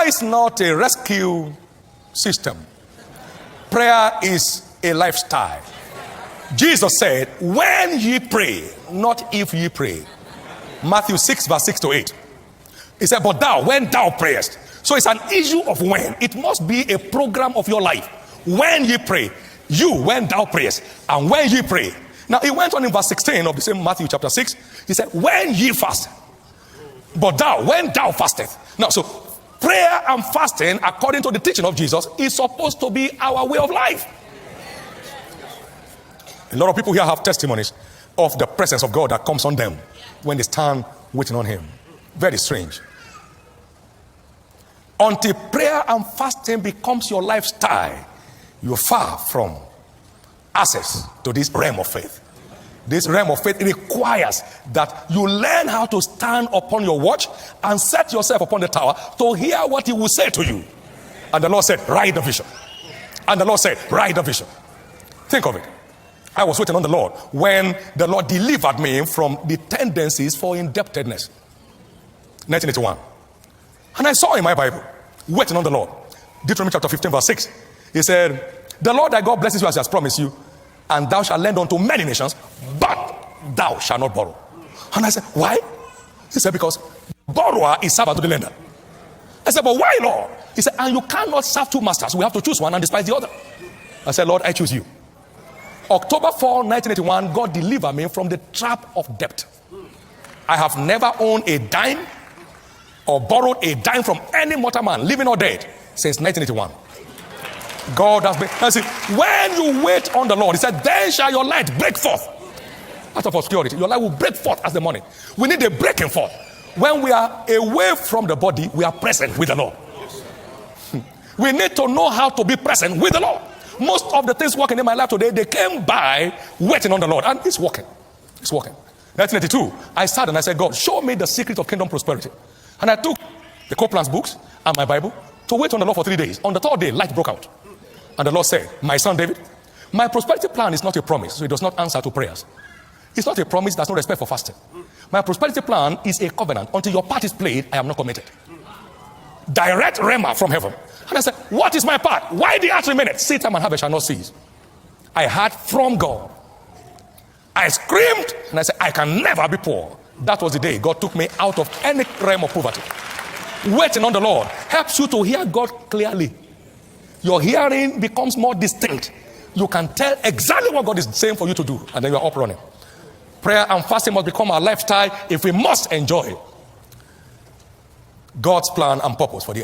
Prayer is not a rescue system. Prayer is a lifestyle. Jesus said, when ye pray, not if ye pray. Matthew 6 verse 6 to 8. He said, but thou, when thou prayest. So it's an issue of when. It must be a program of your life. When ye pray. You, when thou prayest. And when ye pray. Now he went on in verse 16 of the same Matthew chapter 6. He said, when ye fast. But thou, when thou fastest. Now so prayer and fasting, according to the teaching of Jesus, is supposed to be our way of life. A lot of people here have testimonies of the presence of God that comes on them when they stand waiting on him. Very strange. Until prayer and fasting becomes your lifestyle, you're far from access to this realm of faith. This realm of faith requires that you learn how to stand upon your watch and set yourself upon the tower to hear what he will say to you. And the Lord said, write the vision. And the Lord said, write the vision. Think of it. I was waiting on the Lord when the Lord delivered me from the tendencies for indebtedness. 1981. And I saw in my Bible, waiting on the Lord, Deuteronomy chapter 15 verse 6. He said, the Lord thy God blesses you as he has promised you, and thou shalt lend unto many nations, but thou shalt not borrow. And I said, why? He said, because borrower is servant to the lender. I said, but why, Lord? He said, and you cannot serve two masters. We have to choose one and despise the other. I said, Lord, I choose you. October 4, 1981, God delivered me from the trap of debt. I have never owned a dime or borrowed a dime from any mortal man, living or dead, since 1981. God has been. I see, when you wait on the Lord, he said, then shall your light break forth out of obscurity. Your light will break forth as the morning. We need a breaking forth. When we are away from the body, we are present with the Lord. We need to know how to be present with the Lord. Most of the things working in my life today, they came by waiting on the Lord, and it's working. It's working. 1982, I sat and I said, God, show me the secret of kingdom prosperity. And I took the Copeland's books and my Bible to wait on the Lord for 3 days. On the third day, light broke out. And the Lord said, my son David, my prosperity plan is not a promise, so it does not answer to prayers. It's not a promise, there's no respect for fasting. My prosperity plan is a covenant. Until your part is played, I am not committed. Direct rhema from heaven. And I said, what is my part? Why the earth remaineth? Seed time and harvest shall not cease. I heard from God. I screamed and I said, I can never be poor. That was the day God took me out of any realm of poverty. Waiting on the Lord helps you to hear God clearly. Your hearing becomes more distinct. You can tell exactly what God is saying for you to do, and then you are up running. Prayer and fasting must become our lifestyle if we must enjoy God's plan and purpose for the earth.